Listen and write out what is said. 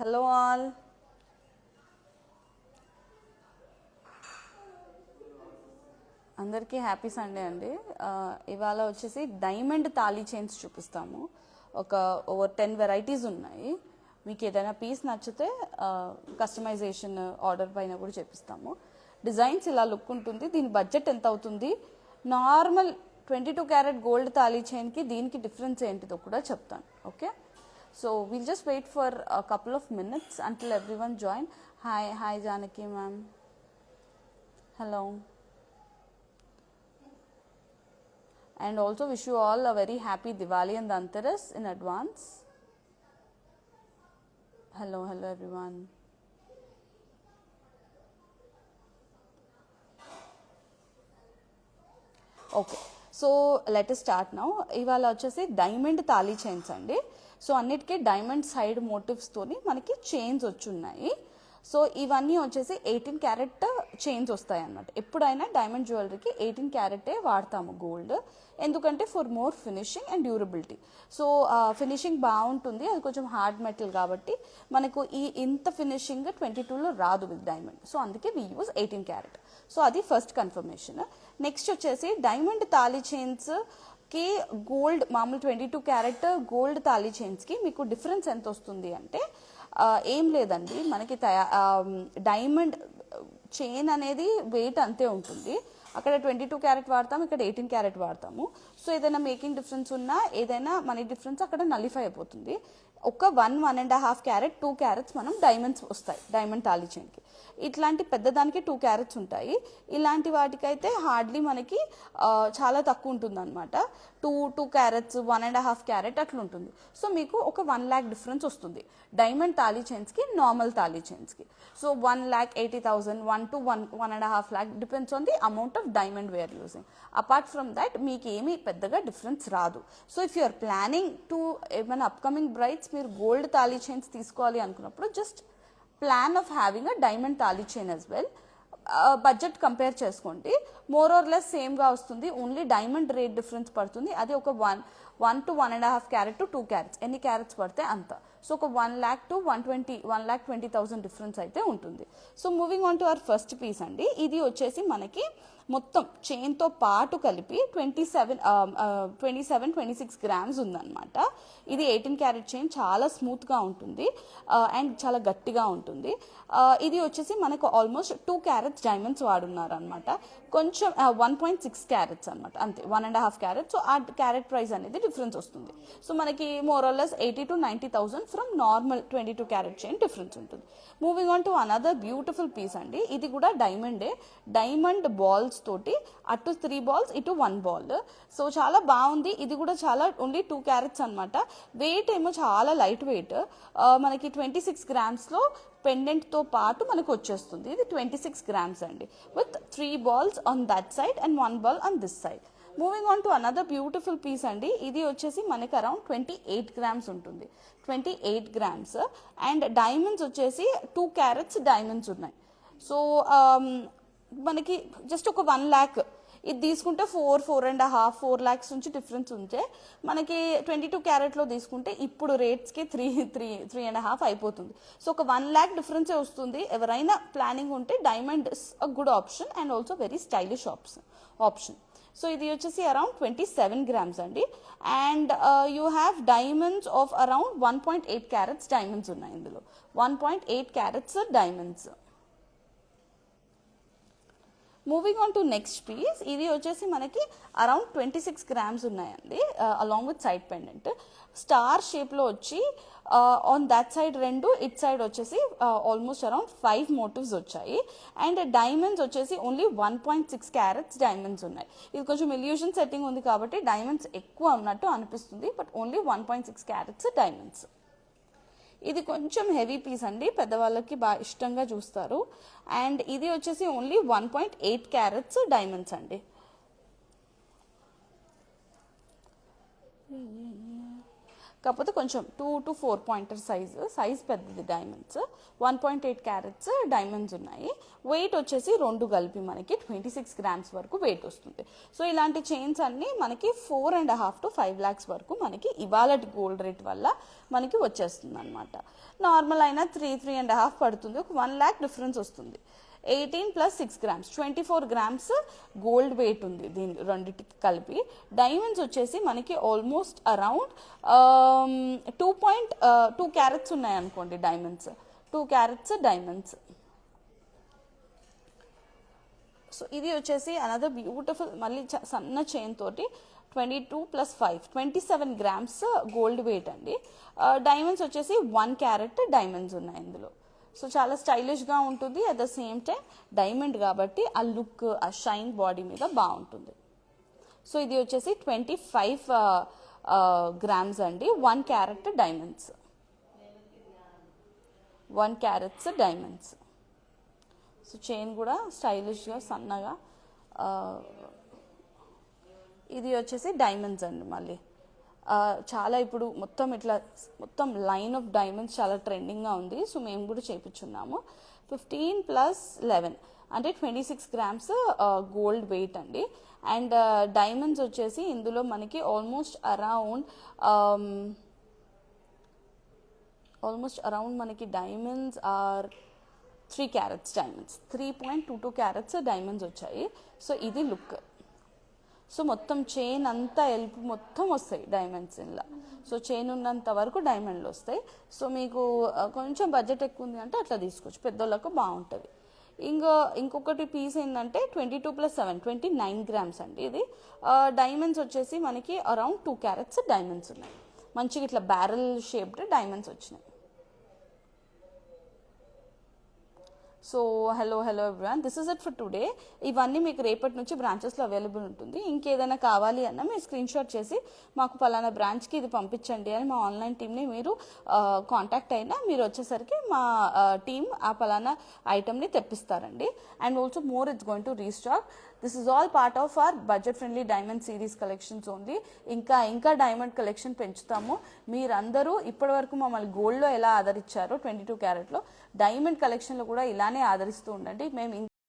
Hello all, అందరికీ happy Sunday అండి. ఇవాళ వచ్చేసి డైమండ్ తాళీ చైన్స్ చూపిస్తాము. ఒక ఓవర్ 10 వెరైటీస్ ఉన్నాయి. మీకు ఏదైనా పీస్ నచ్చితే కస్టమైజేషన్ ఆర్డర్ పైన కూడా చేపిస్తాము. డిజైన్స్ ఇలా లుక్ ఉంటుంది. దీని బడ్జెట్ ఎంత అవుతుంది, నార్మల్ 22 క్యారెట్ గోల్డ్ తాళీ చైన్కి దీనికి డిఫరెన్స్ ఏంటిదో కూడా చెప్తాను. Okay, so we'll just wait for a couple of minutes until everyone join. Hi Janaki ma'am, hello, and also wish you all a very happy Diwali and Dhanteras in advance. Hello everyone. Okay, so let start now. ఇవాళ వచ్చేసి diamond thali chains అండి. So అన్నిటికీ diamond side మోటివ్స్తోని మనకి chains వచ్చున్నాయి. So ఇవన్నీ వచ్చేసి 18 carrot chains వస్తాయి అన్నమాట. ఎప్పుడైనా డైమండ్ జ్యువెలరీకి 18 క్యారెటే వాడతాము గోల్డ్, ఎందుకంటే for more finishing and durability. So finishing బాగుంటుంది, అది కొంచెం హార్డ్ మెటల్ కాబట్టి మనకు ఇంత ఫినిషింగ్ 22లో రాదు విత్ డైమండ్. సో అందుకే వీ యూజ్ 18 క్యారెట్. సో అది ఫస్ట్ కన్ఫర్మేషన్. నెక్స్ట్ వచ్చేసి డైమండ్ తాళీ చైన్స్కి గోల్డ్ మామూలు 22 క్యారెట్ గోల్డ్ తాళీ చైన్స్కి మీకు డిఫరెన్స్ ఎంత వస్తుంది అంటే ఏం లేదండి, మనకి డైమండ్ చైన్ అనేది వెయిట్ అంతే ఉంటుంది. అక్కడ 22 క్యారెట్ వాడతాము, ఇక్కడ 18 క్యారెట్ వాడతాము. సో ఏదైనా మేకింగ్ డిఫరెన్స్ ఉన్నా, ఏదైనా మనీ డిఫరెన్స్ అక్కడ నలిఫై అయిపోతుంది. ఒక 1.5 క్యారెట్ 2 క్యారెట్స్ మనం డైమండ్స్ వస్తాయి డైమండ్ తాళీ చైన్కి. ఇట్లాంటి పెద్దదానికి 2 క్యారెట్స్ ఉంటాయి. ఇలాంటి వాటికైతే హార్డ్లీ మనకి చాలా తక్కువ ఉంటుంది అనమాట. 2 క్యారెట్స్ 1.5 క్యారెట్ అట్లా ఉంటుంది. సో మీకు ఒక 1 lakh డిఫరెన్స్ వస్తుంది డైమండ్ తాళీ చైన్స్కి నార్మల్ తాళీ చైన్స్కి. So 1,80,000, 1 to 1.5 lakh depends on the amount of diamond we're using. Apart from that మీకు ఏమీ పెద్దగా డిఫరెన్స్ రాదు. So if you're planning to ఏమైనా అప్కమింగ్ బ్రైడ్స్ మీరు గోల్డ్ తాళీ చైన్స్ తీసుకోవాలి అనుకున్నప్పుడు just plan of having a diamond tali chain as well. Budget compare చేసుకోండి, more or less సేమ్గా వస్తుంది. ఓన్లీ డైమండ్ రేట్ డిఫరెన్స్ పడుతుంది. అది ఒక 1 to 1.5 క్యారెట్ టు 2 క్యారెట్స్, ఎన్ని క్యారెట్స్ పడితే అంత. సో ఒక 1 lakh to 1,20,000 డిఫరెన్స్ అయితే ఉంటుంది. So moving on to our first piece అండి. ఇది వచ్చేసి మనకి మొత్తం చైన్తో పాటు కలిపి 26 గ్రామ్స్ ఉందన్నమాట. ఇది 18 క్యారెట్ చైన్, చాలా స్మూత్గా ఉంటుంది అండ్ చాలా గట్టిగా ఉంటుంది. ఇది వచ్చేసి మనకు ఆల్మోస్ట్ 2 క్యారెట్స్ డైమండ్స్ వాడున్నారు అనమాట. కొంచెం 1.6 క్యారెట్స్ అనమాట, అంతే 1.5 క్యారెట్. సో ఆ క్యారెట్ ప్రైస్ అనేది డిఫరెన్స్ వస్తుంది. సో మనకి more or less 80,000 to 90,000 from normal 22 carat chain difference ఉంటుంది. Moving on to another beautiful piece అండి. ఇది కూడా డైమండే, డైమండ్ బాల్స్ తోటి, అటు 3 balls ఇటు 1 ball. సో చాలా బాగుంది. ఇది కూడా చాలా ఓన్లీ 2 క్యారెట్స్ అనమాట. వెయిట్ ఏమో చాలా లైట్ వెయిట్, మనకి 26 గ్రామ్స్లో పెండెంట్తో పాటు మనకు వచ్చేస్తుంది. ఇది 26 గ్రామ్స్ అండి, with 3 balls on that side and 1 ball on this side. Moving on to another beautiful piece అండి. ఇది వచ్చేసి మనకి అరౌండ్ 28 గ్రామ్స్ ఉంటుంది, 28 గ్రామ్స్. అండ్ డైమండ్స్ వచ్చేసి 2 క్యారెట్స్ డైమండ్స్ ఉన్నాయి. సో మనకి జస్ట్ ఒక 1 lakh ఇది తీసుకుంటే 4.5 lakhs నుంచి డిఫరెన్స్ ఉంటే, మనకి 22 క్యారెట్లో తీసుకుంటే ఇప్పుడు రేట్స్కి 3.5 అయిపోతుంది. సో ఒక 1 lakh డిఫరెన్సే వస్తుంది. ఎవరైనా ప్లానింగ్ ఉంటే diamond is a good option and also very stylish option. So ఇది వచ్చేసి అరౌండ్ 27 గ్రామ్స్ అండి. And you have diamonds of around 1.8 carats diamonds ఉన్నాయి ఇందులో, 1.8 carats diamonds. Moving on to next piece. ఇది వచ్చేసి మనకి అరౌండ్ 26 గ్రామ్స్ ఉన్నాయండి, along with side pendant. Star షేప్లో వచ్చి on that side 2, it side వచ్చేసి ఆల్మోస్ట్ అరౌండ్ 5 మోటివ్స్ వచ్చాయి. అండ్ డైమండ్స్ వచ్చేసి ఓన్లీ 1.6 క్యారెట్స్ డైమండ్స్ ఉన్నాయి. ఇది కొంచెం ఇల్యూషన్ సెట్టింగ్ ఉంది కాబట్టి డైమండ్స్ ఎక్కువ ఉన్నట్టు అనిపిస్తుంది, బట్ ఓన్లీ 1.6 క్యారెట్స్ డైమండ్స్. ఇది కొంచెం హెవీ పీస్ అండి, పెద్దవాళ్ళకి బాగా ఇష్టంగా చూస్తారు. అండ్ ఇది వచ్చేసి ఓన్లీ 1.8 క్యారెట్స్ డైమండ్స్ అండి. కాకపోతే కొంచెం 2 to 4 పాయింటర్ సైజ్ పెద్దది డైమండ్స్. 1.8 క్యారెట్స్ డైమండ్స్ ఉన్నాయి. వెయిట్ వచ్చేసి 2 కలిపి మనకి 26 గ్రామ్స్ వరకు వెయిట్ వస్తుంది. సో ఇలాంటి చైన్స్ అన్నీ మనకి 4.5 to 5 lakhs వరకు మనకి ఇవాళ గోల్డ్ రేట్ వల్ల మనకి వచ్చేస్తుంది అనమాట. నార్మల్ అయినా 3.5 పడుతుంది, ఒక 1 lakh డిఫరెన్స్ వస్తుంది. 18 + 6 grams 24 గ్రామ్స్ గోల్డ్ వెయిట్ ఉంది దీని రెండింటికి కలిపి. డైమండ్స్ వచ్చేసి మనకి ఆల్మోస్ట్ అరౌండ్ 2.2 క్యారెట్స్ ఉన్నాయనుకోండి డైమండ్స్. 2 carats diamonds. సో ఇది వచ్చేసి అనదర్ బ్యూటిఫుల్ మళ్ళీ సన్న చైన్ తోటి 22 + 5 27 గ్రామ్స్ గోల్డ్ వెయిట్ అండి. డైమండ్స్ వచ్చేసి 1 క్యారెట్ డైమండ్స్ ఉన్నాయి ఇందులో. సో చాలా స్టైలిష్గా ఉంటుంది. At the same time diamond కాబట్టి ఆ లుక్, ఆ షైన్ బాడీ మీద బాగుంటుంది. సో ఇది వచ్చేసి 25 గ్రామ్స్ అండి. 1 carat diamonds. 1 carats diamonds. So chain కూడా స్టైలిష్గా సన్నగా. ఇది వచ్చేసి డైమండ్స్ అండి. మళ్ళీ చాలా ఇప్పుడు మొత్తం లైన్ ఆఫ్ డైమండ్స్ చాలా ట్రెండింగ్గా ఉంది. సో మేము కూడా చేయించున్నాము. 15 + 11 అంటే 26 గ్రామ్స్ గోల్డ్ వెయిట్ అండి. అండ్ డైమండ్స్ వచ్చేసి ఇందులో మనకి ఆల్మోస్ట్ అరౌండ్ మనకి diamonds are 3 carats diamonds. 3.22 carats diamonds వచ్చాయి. సో ఇది లుక్. సో మొత్తం చైన్ అంతా ఎల్పు మొత్తం వస్తాయి డైమండ్స్ ఇలా. సో చైన్ ఉన్నంత వరకు డైమండ్లు వస్తాయి. సో మీకు కొంచెం బడ్జెట్ ఎక్కువ ఉంది అంటే అట్లా తీసుకోవచ్చు, పెద్దోళ్ళకు బాగుంటుంది. ఇంకొకటి పీస్ ఏంటంటే 22 + 7 29 గ్రామ్స్ అండి. ఇది డైమండ్స్ వచ్చేసి మనకి అరౌండ్ 2 క్యారెట్స్ డైమండ్స్ ఉన్నాయి. మంచిగా ఇట్లా బ్యారెల్ షేప్డ్ డైమండ్స్ వచ్చినాయి. So hello everyone, this is it for today. ఇవన్నీ మీకు రేపటి నుంచి బ్రాంచెస్లో అవైలబుల్ ఉంటుంది. ఇంకేదైనా కావాలి అన్నా మీరు స్క్రీన్ షాట్ చేసి మాకు పలానా బ్రాంచ్కి ఇది పంపించండి అని మా ఆన్లైన్ టీమ్ని మీరు కాంటాక్ట్ అయినా మీరు వచ్చేసరికి మా టీమ్ ఆ పలానా ఐటమ్ని తెప్పిస్తారండి. And also more it's going to restock. This is all part of our budget friendly diamond series collections only. ఇంకా డైమండ్ కలెక్షన్ పెంచుతాము. మీరందరూ ఇప్పటి వరకు మమ్మల్ని గోల్డ్లో ఎలా ఆదరించారో 22 క్యారెట్లో డైమండ్ కలెక్షన్లో కూడా ఇలానే ఆదరిస్తూ ఉండండి. మేము